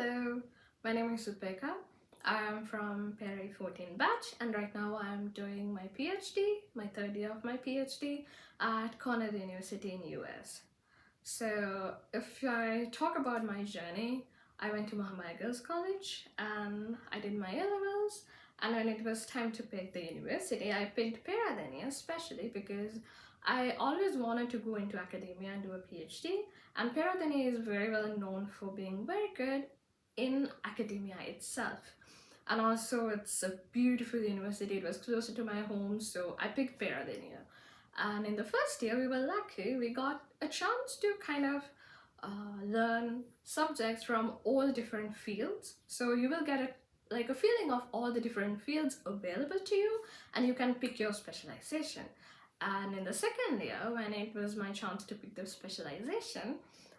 Hello, my name is Upekha. I am from Peri 14 batch and right now I am doing my PhD, my third year of my PhD at Cornell University in US. So if I talk about my journey, I went to Muhammad Girls College and I did my A-levels, and when it was time to pick the university, I picked Peradeniya especially because I always wanted to go into academia and do a PhD, and Peradeniya is very well known for being very good in academia itself. And also it's a beautiful university, it was closer to my home, so I picked Peradeniya. And in the first year, we were lucky, we got a chance to kind of learn subjects from all different fields. So you will get a feeling of all the different fields available to you, and you can pick your specialization. And in the second year, when it was my chance to pick the specialization,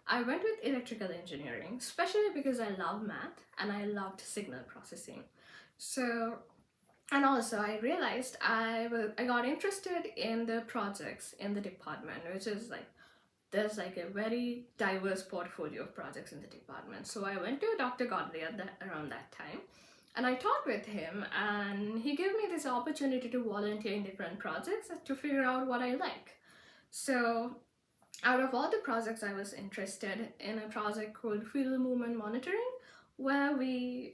I went with electrical engineering, especially because I love math and I loved signal processing. So, and also I realized I got interested in the projects in the department, which is like there's like a very diverse portfolio of projects in the department. So I went to Dr. Godley around that time, and I talked with him, and he gave me this opportunity to volunteer in different projects to figure out what I like. So out of all the projects, I was interested in a project called Fetal Movement Monitoring, where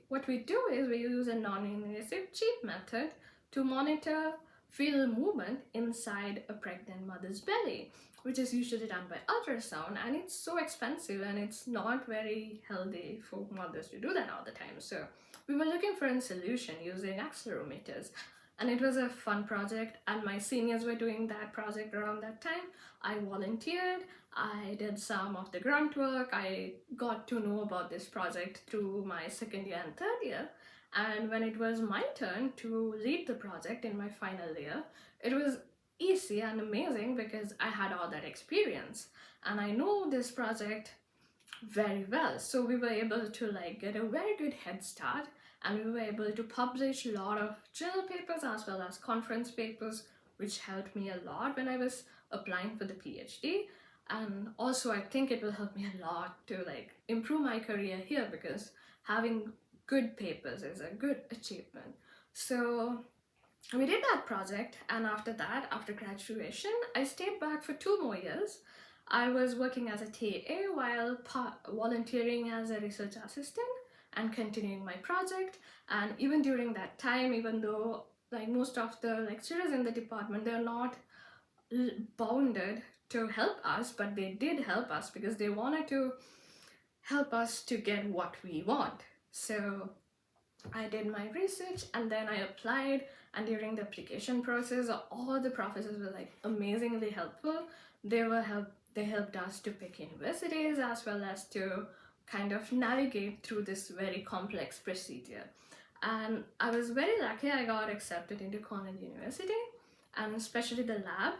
what we do is we use a non-invasive cheap method to monitor fetal movement inside a pregnant mother's belly, which is usually done by ultrasound, and it's so expensive and it's not very healthy for mothers to do that all the time. So we were looking for a solution using accelerometers, and it was a fun project, and my seniors were doing that project around that time. I volunteered, I did some of the grunt work, I got to know about this project through my second year and third year, and when it was my turn to lead the project in my final year, it was easy and amazing because I had all that experience and I know this project very well. So we were able to get a very good head start, and we were able to publish a lot of journal papers as well as conference papers, which helped me a lot when I was applying for the PhD. And also I think it will help me a lot to improve my career here, because having good papers is a good achievement. So we did that project, and after that, after graduation, I stayed back for 2 more years. I was working as a TA while volunteering as a research assistant and continuing my project. And even during that time, even though most of the lecturers in the department, they're not bounded to help us, but they did help us because they wanted to help us to get what we want. So I did my research and then I applied, and during the application process, all the professors were amazingly helpful. They helped us to pick universities as well as to kind of navigate through this very complex procedure. And I was very lucky, I got accepted into Cornell University, and especially the lab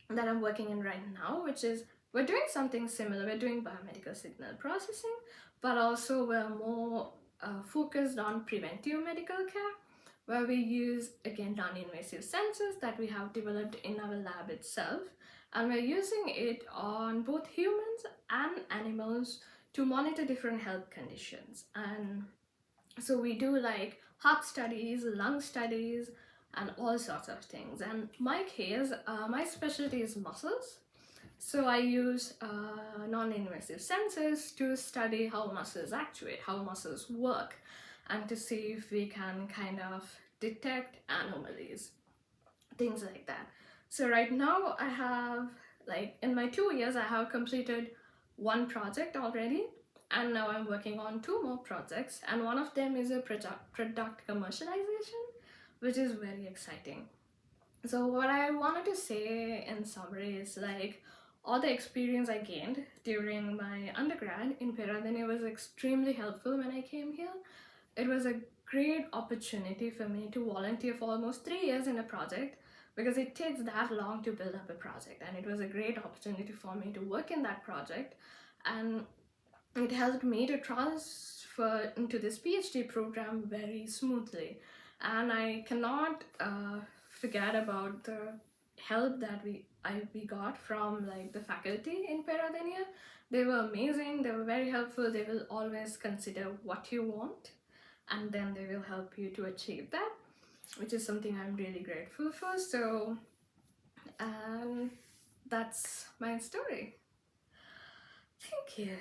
that I'm working in right now, which is we're doing something similar. We're doing biomedical signal processing, but also we're more focused on preventive medical care, where we use again non-invasive sensors that we have developed in our lab itself, and we're using it on both humans and animals to monitor different health conditions. And so we do heart studies, lung studies, and all sorts of things. And my case, my specialty is muscles. So I use non-invasive sensors to study how muscles actuate, how muscles work, and to see if we can kind of detect anomalies, things like that. So right now I have, in my 2 years, I have completed one project already, and now I'm working on 2 more projects, and one of them is a product commercialization, which is very exciting. So what I wanted to say in summary is all the experience I gained during my undergrad in Peradeniya was extremely helpful when I came here. It was a great opportunity for me to volunteer for almost 3 years in a project, because it takes that long to build up a project, and it was a great opportunity for me to work in that project, and it helped me to transfer into this PhD program very smoothly. And I cannot forget about the help that we got from the faculty in Peradeniya, They were amazing, they were very helpful. They will always consider what you want and then they will help you to achieve that, which is something I'm really grateful for. So, that's my story. Thank you.